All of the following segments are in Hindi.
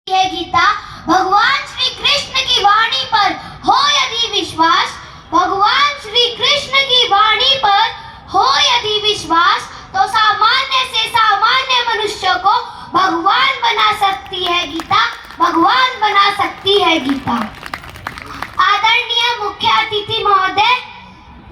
है गीता। भगवान श्री कृष्ण की वाणी पर हो यदि विश्वास, भगवान श्री कृष्ण की वाणी पर हो यदि विश्वास, तो सामान्य से सामान्य मनुष्य को भगवान बना सकती है गीता, भगवान बना सकती है गीता। आदरणीय मुख्य अतिथि महोदय,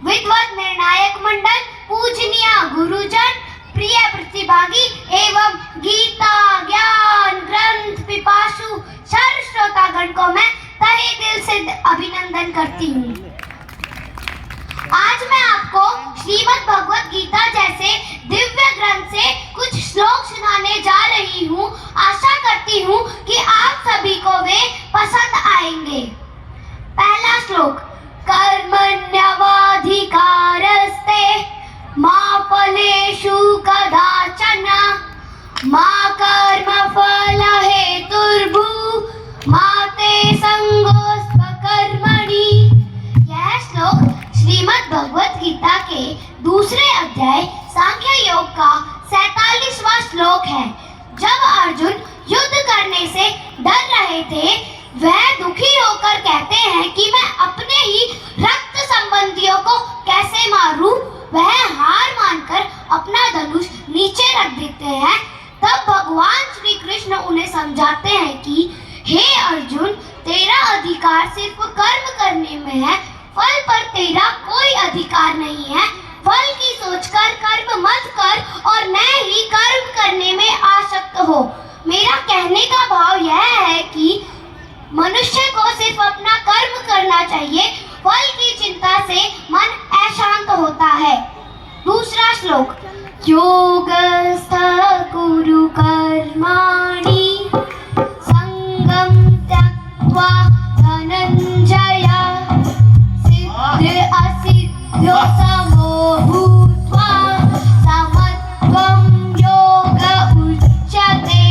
विद्वत निर्णायक मंडल, पूजनीय गुरुजन, प्रिय प्रतिभागी एवं गीता ज्ञान ग्रंथ पिपासु सर्व श्रोतागण को मैं तहे दिल से अभिनंदन करती हूँ। आज मैं आपको श्रीमद् भगवत गीता जैसे दिव्य ग्रंथ से कुछ श्लोक सुनाने जा रही हूँ। आशा करती हूँ कि आप सभी को वे पसंद आएंगे। पहला श्लोक, कर्मण्यवाधिकारस्ते मा फलेषु कदाचन मा कर्मफल हेतुर्भूः मा ते संगोऽस्त्व कर्मणि। यह श्लोक श्रीमद् भगवत गीता के दूसरे अध्याय सांख्य योग का 47वां श्लोक है। जब अर्जुन युद्ध करने से डर रहे थे, वह दुखी होकर कहते हैं कि मैं अपने ही रक्त संबंधियों को कैसे मारूं। वह हार मानकर अपना धनुष नीचे रख देते हैं। तब भगवान श्री कृष्ण उन्हें समझाते हैं कि हे अर्जुन, तेरा अधिकार सिर्फ कर्म करने में है, फल पर तेरा कोई अधिकार नहीं है। फल की सोचकर कर्म मत कर और न ही कर्म करने में आसक्त हो। मेरा कहने का भाव यह है कि मनुष्य को सिर्फ अपना कर्म करना चाहिए, फल की चिंता से मन अशांत होता है। दूसरा श्लोक, योगस्थ कुरु कर्माणि संगम त्यक्त्वा धनंजय सिद्ध असिद्ध्यो समो भूत्वा समत्वं योग उच्यते।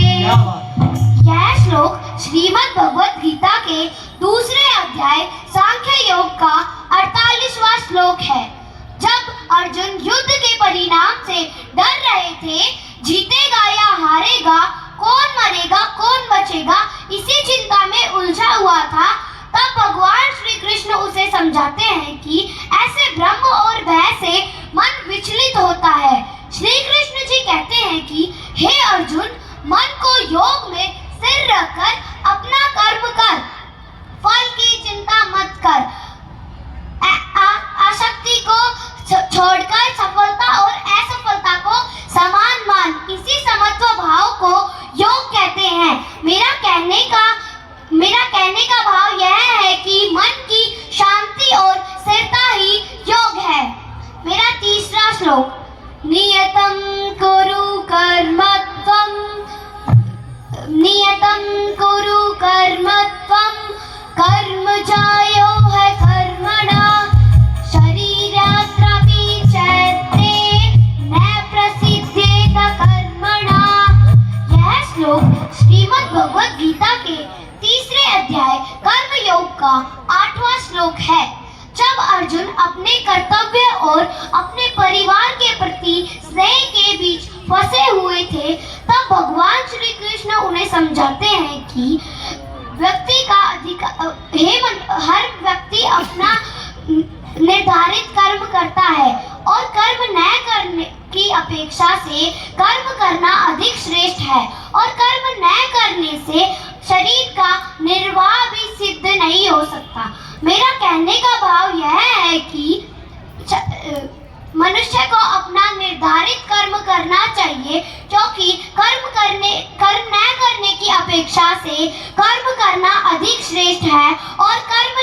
यह श्लोक श्रीमद् भगवत गीता के दूसरे अध्याय सांख्य योग का 48वां श्लोक है। जब अर्जुन युद्ध के परिणाम से डर रहे थे, जीतेगा या हारेगा, कौन मरेगा कौन बचेगा, इसी चिंता में उलझा हुआ था, तब भगवान श्री कृष्ण उसे समझाते हैं कि ऐसे भ्रम और भय से मन विचलित होता है। श्री कृष्ण जी कहते हैं कि हे अर्जुन, मन को योग में स्थिर रखकर अपना कर्म कर, फल की चिंता मत कर। आसक्ति को छोड़कर सफलता और असफलता को समान मान, इसी समत्व भाव को योग कहते हैं। मेरा कहने का भाव यह है कि मन की शांति और स्थिरता ही योग है। मेरा तीसरा श्लोक, नियतं कुरु कर्मत्वं नियतं कुरु कर्मत्वं कर्म जायो है कर्मणा शरीरात्रापि चैते न प्रसिद्धेत कर्मणा। यह श्लोक श्रीमद् भगवत गीता के तीसरे अध्याय कर्म योग का 8वां श्लोक है। जब अर्जुन अपने कर्तव्य और अपने परिवार के प्रति स्नेह के बीच फंसे हुए थे, तब भगवान श्री कृष्ण उन्हें समझाते हैं कि व्यक्ति का अधिकार, हर व्यक्ति अपना निर्धारित कर्म करता है और कर्म न करने की अपेक्षा से कर्म करना अधिक श्रेष्ठ है, और कर्म न करने से शरीर का निर्वाह भी सिद्ध नहीं हो सकता। मेरा कहने का भाव यह है कि मनुष्य को अपना निर्धारित कर्म करना चाहिए, क्योंकि कर्म न करने की अपेक्षा से कर्म करना अधिक श्रेष्ठ है, और कर्म